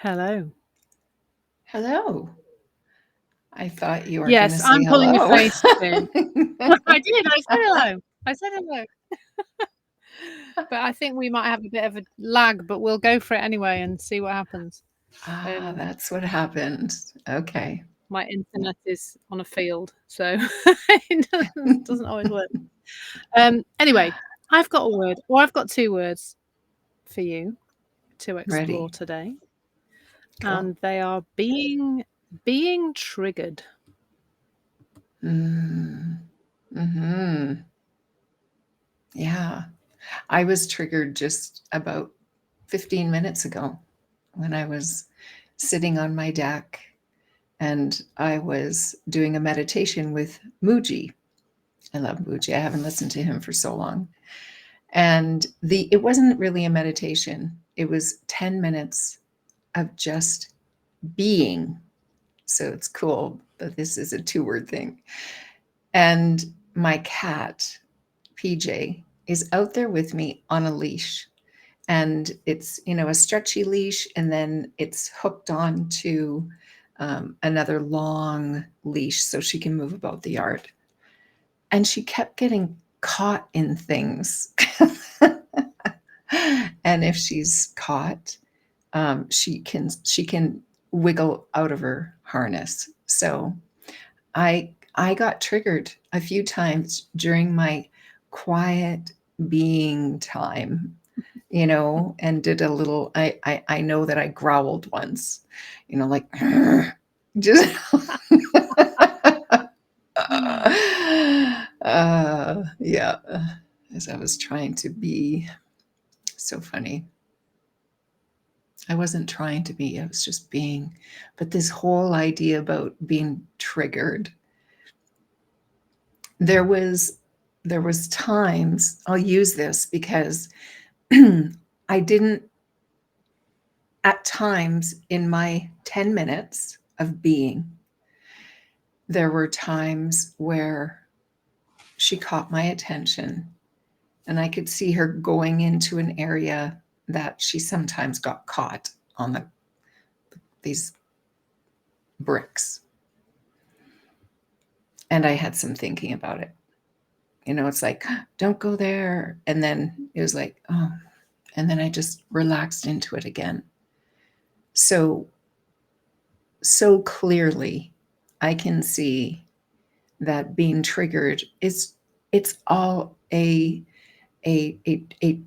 Hello. Hello. I thought you weren't going to Yes, say I'm pulling a hello. face today. I did. I said hello. I said hello. But I think we might have a bit of a lag, but we'll go for it anyway and see what happens. That's what happened. Okay. My internet is on a field, so it doesn't always work. Anyway, I've got a word, or I've got two words for you to explore Ready. today, Cool. and they are being triggered. Mm-hmm. Yeah. I was triggered just about 15 minutes ago when I was sitting on my deck and I was doing a meditation with Muji. I love Muji. I haven't listened to him for so long. And it wasn't really a meditation. It was 10 minutes of just being. So it's cool that this is a 2-word thing. And my cat, PJ, is out there with me on a leash. And it's, a stretchy leash, and then it's hooked on to another long leash so she can move about the yard. And she kept getting caught in things. And if she's caught, she can wiggle out of her harness. So I got triggered a few times during my quiet being time, and did a little. I know that I growled once, like just. Yeah, as I was trying to be. So funny. I wasn't trying to be, I was just being. But this whole idea about being triggered, there was times, I'll use this because I didn't, at times in my 10 minutes of being, there were times where she caught my attention and I could see her going into an area that she sometimes got caught on these bricks. And I had some thinking about it. It's like, don't go there. And then it was like, oh, and then I just relaxed into it again. So clearly I can see that being triggered it's all a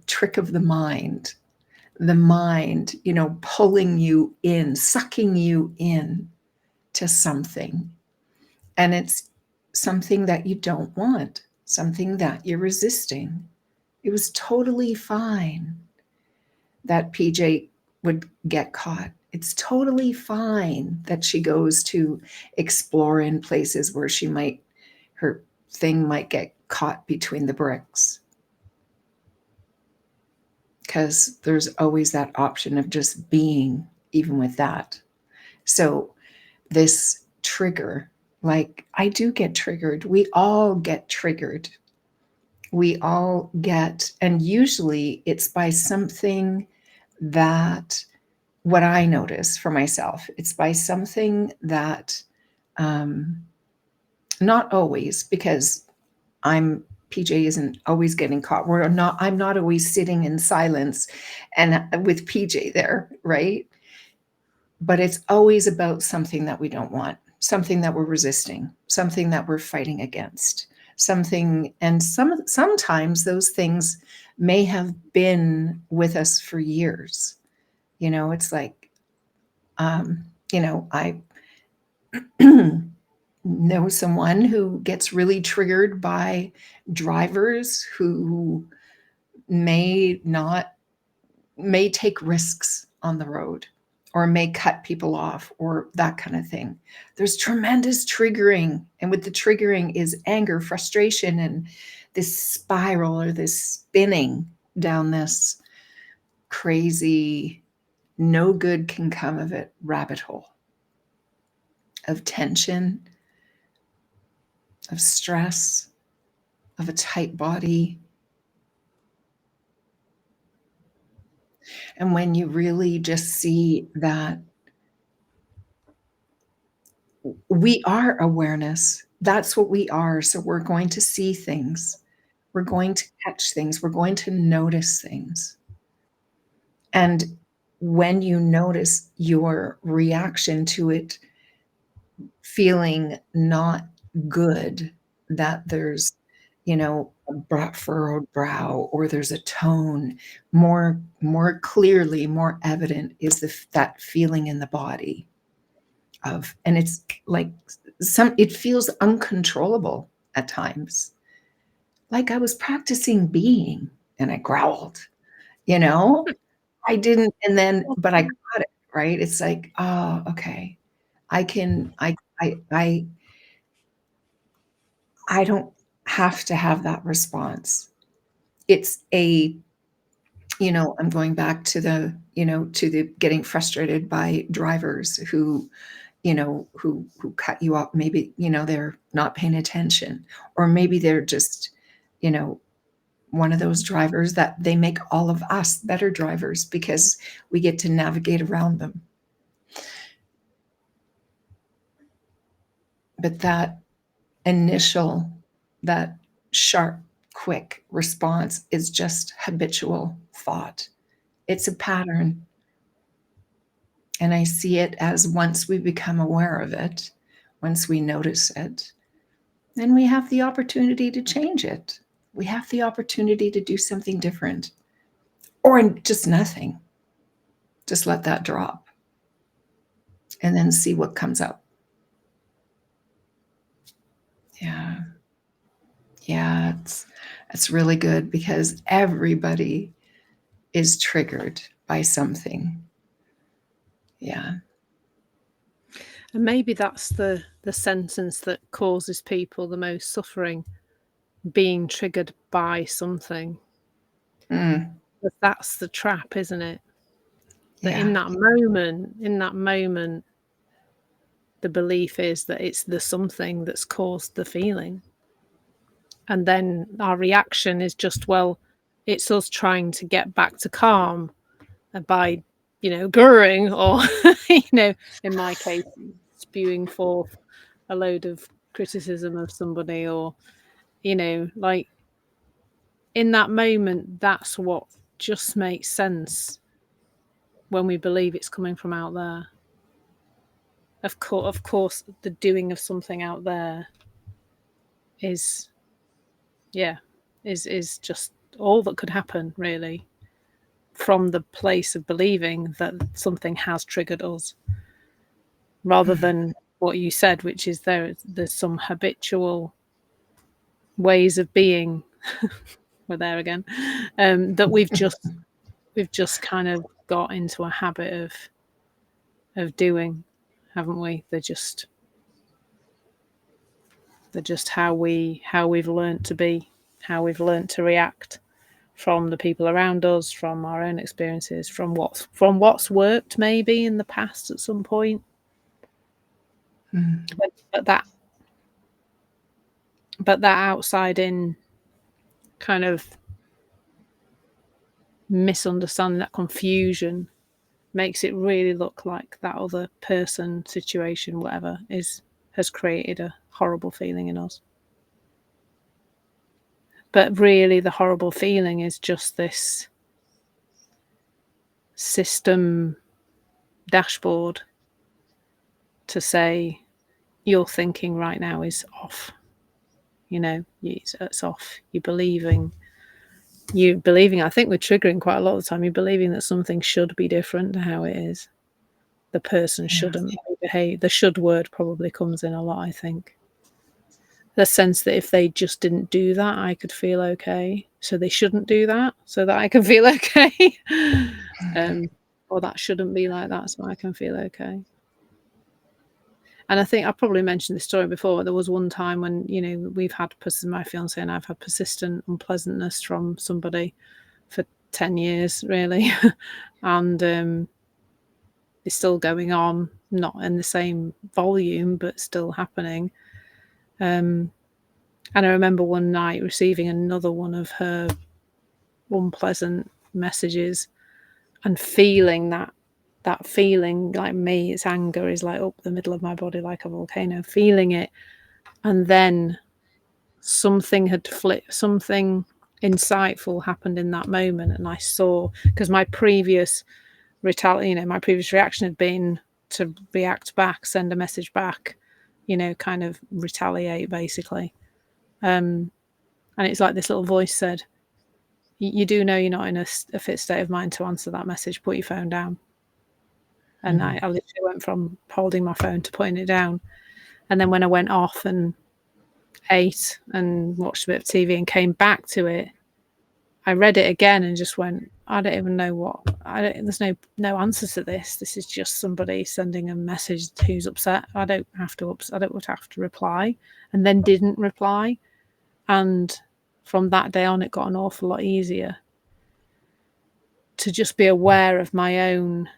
trick of the mind, pulling you in, sucking you in to something. And it's something that you don't want, something that you're resisting. It was totally fine that PJ would get caught. It's totally fine that she goes to explore in places where her thing might get caught between the bricks. Because there's always that option of just being, even with that. So, this trigger, like I do get triggered. We all get triggered. We all get, and usually it's by something that, what I notice for myself, it's by something that, not always, because PJ isn't always getting caught. I'm not always sitting in silence and with PJ there, right? But it's always about something that we don't want, something that we're resisting, something that we're fighting against, something. And sometimes those things may have been with us for years. It's like, I know someone who gets really triggered by drivers who may take risks on the road, or may cut people off, or that kind of thing. There's tremendous triggering, and with the triggering is anger, frustration, and this spiral, or this spinning down this crazy, no good can come of it rabbit hole of tension, of stress, of a tight body. And when you really just see that we are awareness, that's what we are. So we're going to see things, we're going to catch things, we're going to notice things. And when you notice your reaction to it feeling not good, that there's, a furrowed brow, or there's a tone, more clearly, more evident is that feeling in the body of, and it's like it feels uncontrollable at times. Like I was practicing being and I growled, you know? I didn't, and then but I got it, right? It's like, "Oh, okay. I can I don't have to have that response." It's I'm going back to the getting frustrated by drivers who cut you off. Maybe, they're not paying attention, or maybe they're just, you know, one of those drivers that they make all of us better drivers because we get to navigate around them. But that initial, that sharp, quick response is just habitual thought. It's a pattern. And I see it as, once we become aware of it, once we notice it, then we have the opportunity to change it. We have the opportunity to do something different, or just nothing. Just let that drop and then see what comes up. Yeah. Yeah, it's really good because everybody is triggered by something. Yeah. And maybe that's the sentence that causes people the most suffering, being triggered by something. But that's the trap, isn't it? That Yeah. in that moment, the belief is that it's the something that's caused the feeling. And then our reaction is just, well, it's us trying to get back to calm by, gurring, or, in my case, spewing forth a load of criticism of somebody, or, like, in that moment, that's what just makes sense when we believe it's coming from out there. Of course, the doing of something out there is just all that could happen, really, from the place of believing that something has triggered us, rather than what you said, which is there's some habitual ways of being. We're there again. That we've just kind of got into a habit of doing, haven't we? They're just how we've learnt to be, how we've learnt to react, from the people around us, from our own experiences, from what's worked maybe in the past at some point. But that outside in kind of misunderstanding, that confusion, makes it really look like that other person, situation, whatever, has created a horrible feeling in us. But really, the horrible feeling is just this system dashboard to say, your thinking right now is off. It's off. You're believing. I think we're triggering quite a lot of the time. You're believing that something should be different to how it is. The person shouldn't behave. The should word probably comes in a lot, I think. The sense that if they just didn't do that, I could feel okay. So they shouldn't do that so that I can feel okay. Or that shouldn't be like that so I can feel okay. And I think I probably mentioned this story before, but there was one time when, we've had, my fiance and I've had persistent unpleasantness from somebody for 10 years, really. And it's still going on, not in the same volume, but still happening. And I remember one night receiving another one of her unpleasant messages, and feeling that feeling, like me, it's anger, is like up the middle of my body like a volcano, feeling it. And then something had flipped, something insightful happened in that moment. And I saw, because my previous my previous reaction had been to react back, send a message back, kind of retaliate basically. And it's like this little voice said, you do know you're not in a fit state of mind to answer that message, put your phone down. And I literally went from holding my phone to putting it down. And then when I went off and ate and watched a bit of TV and came back to it, I read it again and just went, I don't even know there's no answer to this. This is just somebody sending a message who's upset. I don't have to reply, and then didn't reply. And from that day on, it got an awful lot easier to just be aware of my own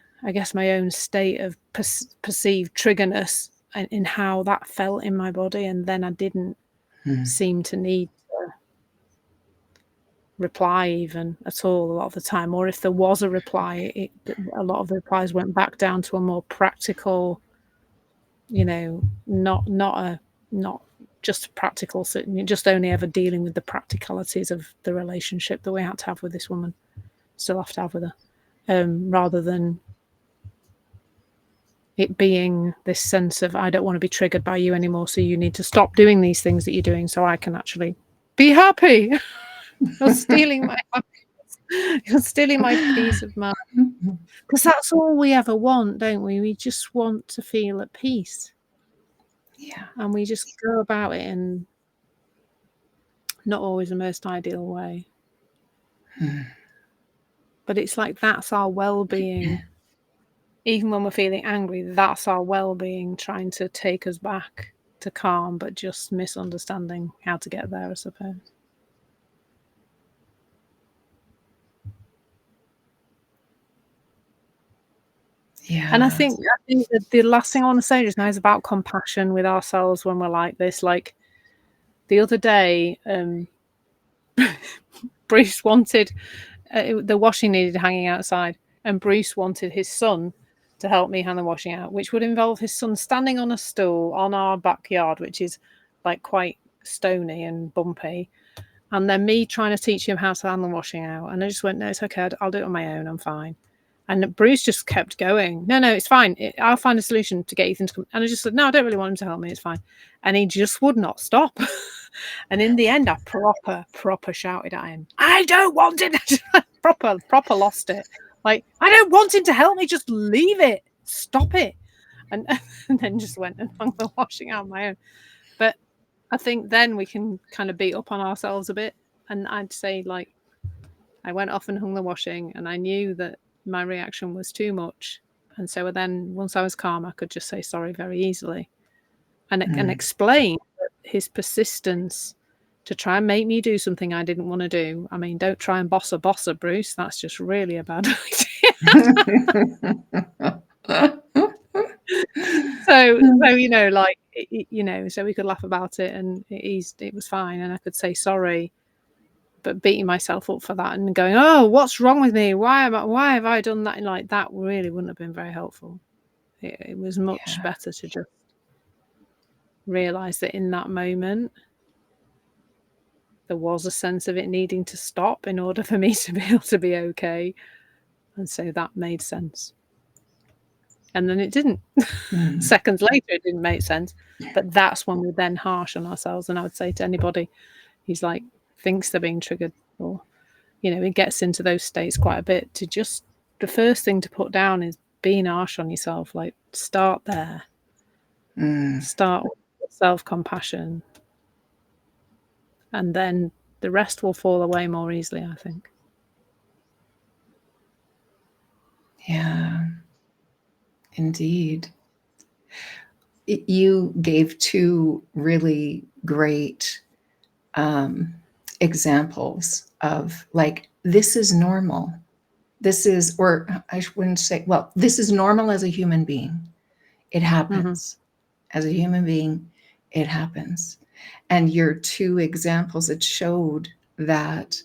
state of perceived triggerness in how that felt in my body. And then I didn't seem to need to reply even at all a lot of the time. Or if there was a reply, a lot of the replies went back down to a more practical, not just practical, so just only ever dealing with the practicalities of the relationship that we had to have with this woman, still have to have with her, rather than it being this sense of, I don't want to be triggered by you anymore, so you need to stop doing these things that you're doing so I can actually be happy. You're stealing my happiness. You're stealing my peace of mind. Because that's all we ever want, don't we? We just want to feel at peace. Yeah. And we just go about it in not always the most ideal way. But it's like that's our well-being. Even when we're feeling angry, that's our well-being trying to take us back to calm, but just misunderstanding how to get there, I suppose. Yeah. And I think that the last thing I want to say just now is about compassion with ourselves when we're like this. Like the other day, Bruce wanted the washing needed hanging outside, and Bruce wanted his son to help me hang the washing out, which would involve his son standing on a stool on our backyard, which is like quite stony and bumpy, and then me trying to teach him how to hang the washing out. And I just went, no, it's okay, I'll do it on my own, I'm fine. And Bruce just kept going, no, it's fine, I'll find a solution to get Ethan to come. And I just said, no, I don't really want him to help me, it's fine. And he just would not stop. And in the end, I proper shouted at him, I don't want it. proper lost it. Like, I don't want him to help me, just leave it, stop it. And then just went and hung the washing out on my own. But I think then we can kind of beat up on ourselves a bit. And I'd say, like, I went off and hung the washing, and I knew that my reaction was too much. And so then once I was calm, I could just say sorry very easily and explain that his persistence to try and make me do something I didn't want to do. I mean, don't try and boss a Bruce. That's just really a bad idea. So so we could laugh about it, and it was fine, and I could say sorry. But beating myself up for that and going, oh, what's wrong with me? Why have I done that? And like that really wouldn't have been very helpful. It was much better to just realize that in that moment there was a sense of it needing to stop in order for me to be able to be okay. And so that made sense. And then it didn't. Seconds later, it didn't make sense. But that's when we're then harsh on ourselves. And I would say to anybody who's like, thinks they're being triggered, or, it gets into those states quite a bit, to just, the first thing to put down is being harsh on yourself. Like, start there. Start with self-compassion. And then the rest will fall away more easily, I think. Yeah, indeed. You gave two really great examples of, like, this is normal. This is, or I wouldn't say, well, this is normal as a human being. It happens. As a human being, it happens. And your two examples, it showed that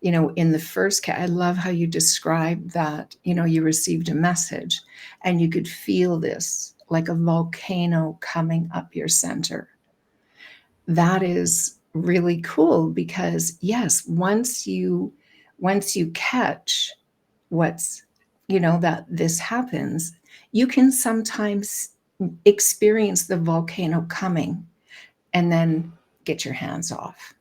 in the first case, I love how you described that, you received a message and you could feel this like a volcano coming up your center. That is really cool because yes, once you catch what's, that this happens, you can sometimes experience the volcano coming and then get your hands off,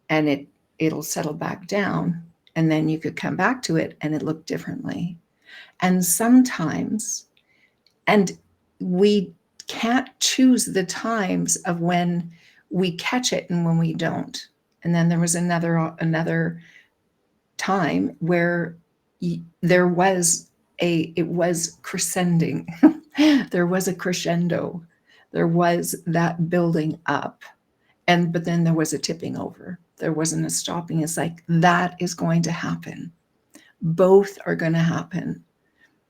and it'll settle back down, and then you could come back to it and it looked differently. And sometimes, and we can't choose the times of when we catch it and when we don't. And then there was another time where there was it was crescending. There was a crescendo. There was that building up. But then there was a tipping over. There wasn't a stopping. It's like, that is going to happen. Both are going to happen.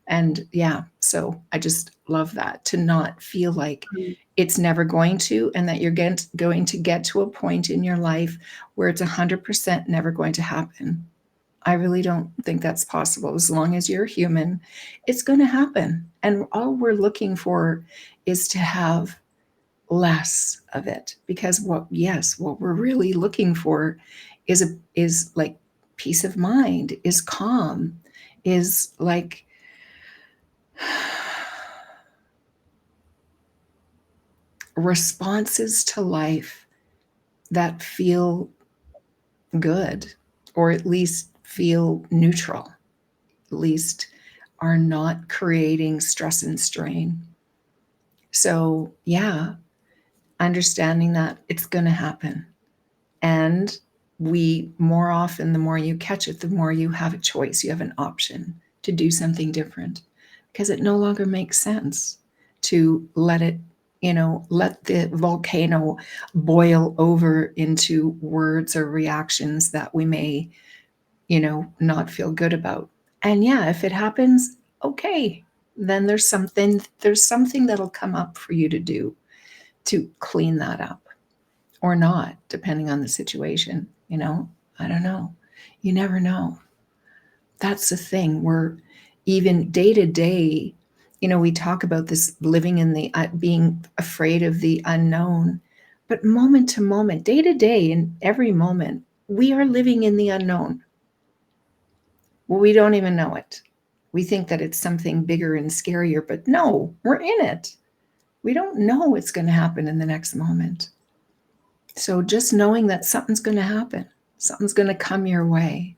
And yeah, so I just love that, to not feel like it's never going to, and that you're going to get to a point in your life where it's 100% never going to happen. I really don't think that's possible. As long as you're human, it's going to happen. And all we're looking for is to have less of it, because what we're really looking for is like peace of mind, is calm, is like responses to life that feel good, or at least feel neutral, at least are not creating stress and strain. So yeah, understanding that it's going to happen. And more often, the more you catch it, the more you have a choice, you have an option to do something different, because it no longer makes sense to let the volcano boil over into words or reactions that we may, not feel good about. And yeah, if it happens, okay, then there's something that'll come up for you to do to clean that up, or not, depending on the situation. I don't know. You never know. That's the thing. We're even day to day, we talk about this living in the being afraid of the unknown, but moment to moment, day to day, in every moment, we are living in the unknown. Well, we don't even know it. We think that it's something bigger and scarier, but no, we're in it. We don't know what's going to happen in the next moment. So just knowing that something's going to happen, something's going to come your way,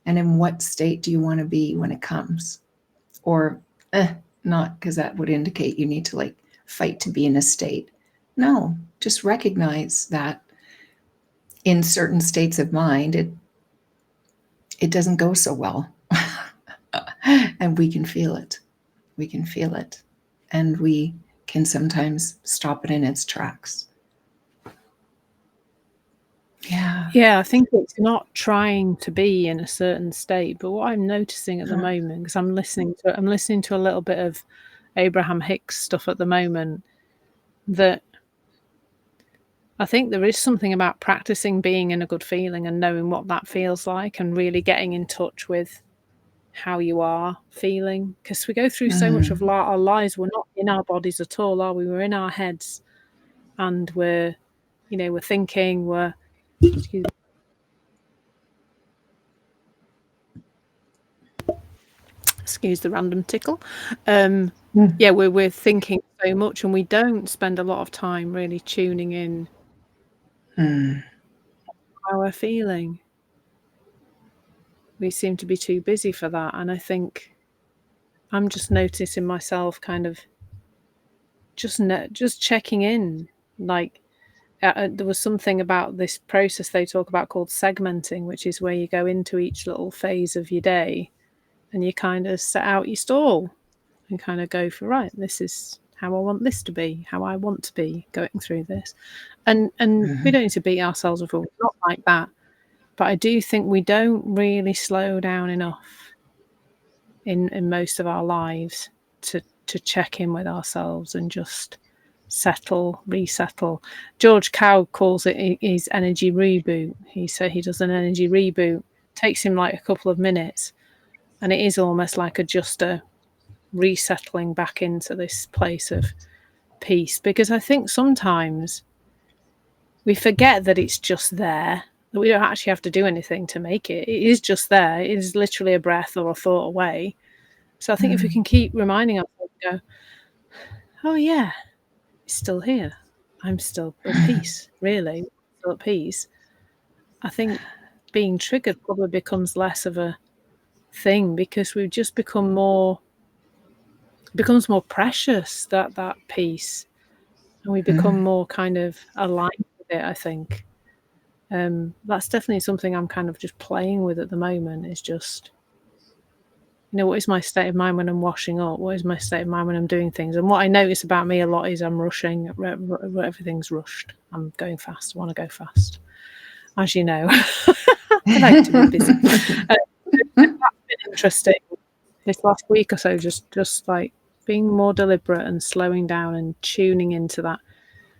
and in what state do you want to be when it comes? Or not, because that would indicate you need to fight to be in a state. No, just recognize that in certain states of mind, it doesn't go so well. And we can feel it. We can feel it. And we can sometimes stop it in its tracks. Yeah, I think it's not trying to be in a certain state, but what I'm noticing at the moment, because I'm listening to a little bit of Abraham Hicks stuff at the moment, that I think there is something about practicing being in a good feeling and knowing what that feels like, and really getting in touch with how you are feeling, because we go through so much of our lives, we're not in our bodies at all, are we? We're in our heads, and we're thinking, excuse the random tickle. Yeah, we're thinking so much, and we don't spend a lot of time really tuning in how we're feeling. We seem to be too busy for that, and I think I'm just noticing myself kind of just checking in. There was something about this process they talk about called segmenting, which is where you go into each little phase of your day and you kind of set out your stall and kind of go for, right, this is how I want this to be, how I want to be going through this. And we don't need to beat ourselves up, not like that. But I do think we don't really slow down enough in most of our lives to check in with ourselves and just settle, resettle. George Cow calls it his energy reboot. He does an energy reboot takes him like a couple of minutes, and it is almost like just a resettling back into this place of peace, because I think sometimes we forget that it's just there, that we don't actually have to do anything to make it. It is just there. It is literally a breath or a thought away. So I think if we can keep reminding ourselves, go, oh yeah, it's still here. I'm still at peace, really. Still at peace. I think being triggered probably becomes less of a thing, because we've just become more, it becomes more precious, that peace. And we become more kind of aligned with it, I think. That's definitely something I'm kind of just playing with at the moment, is just, what is my state of mind when I'm washing up? What is my state of mind when I'm doing things? And what I notice about me a lot is I'm rushing. Everything's rushed. I'm going fast. I want to go fast. As you know, I like to be busy. That's been interesting this last week or so, just like being more deliberate and slowing down and tuning into that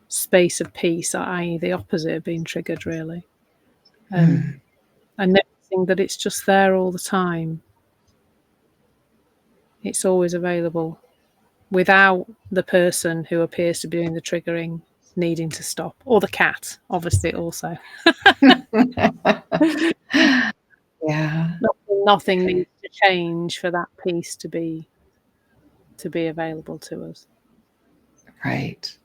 space of peace, i.e. the opposite of being triggered, really. And noticing that it's just there all the time. It's always available, without the person who appears to be doing the triggering needing to stop, or the cat, obviously, also. Yeah. Nothing needs to change for that peace to be available to us. Right.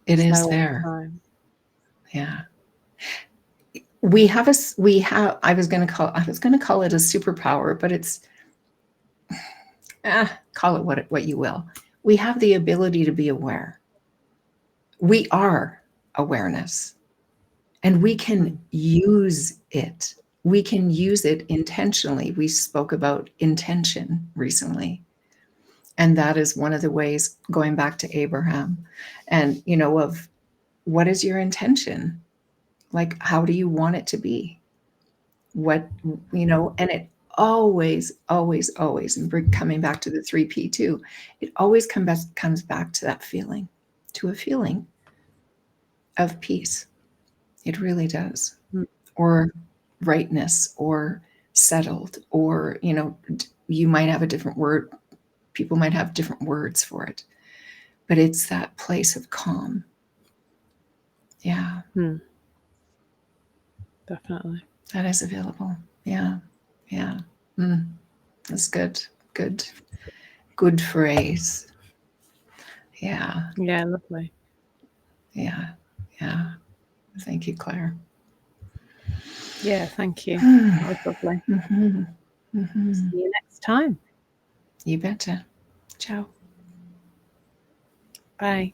It is all there. the time. Yeah. I was going to call it a superpower, but it's, call it what you will. We have the ability to be aware. We are awareness, and we can use it. We can use it intentionally. We spoke about intention recently. And that is one of the ways, going back to Abraham, and, of what is your intention? Like, how do you want it to be? What, and it always, and coming back to the 3P too, it always comes back to that feeling, to a feeling of peace. It really does. Or rightness, or settled, or, you might have a different word. People might have different words for it, but it's that place of calm. Yeah. Definitely. That is available. Yeah. Yeah. That's good. Good phrase. Yeah. Yeah, lovely. Yeah. Yeah. Thank you, Claire. Yeah, thank you. That was lovely. See you next time. You betcha. Ciao. Bye.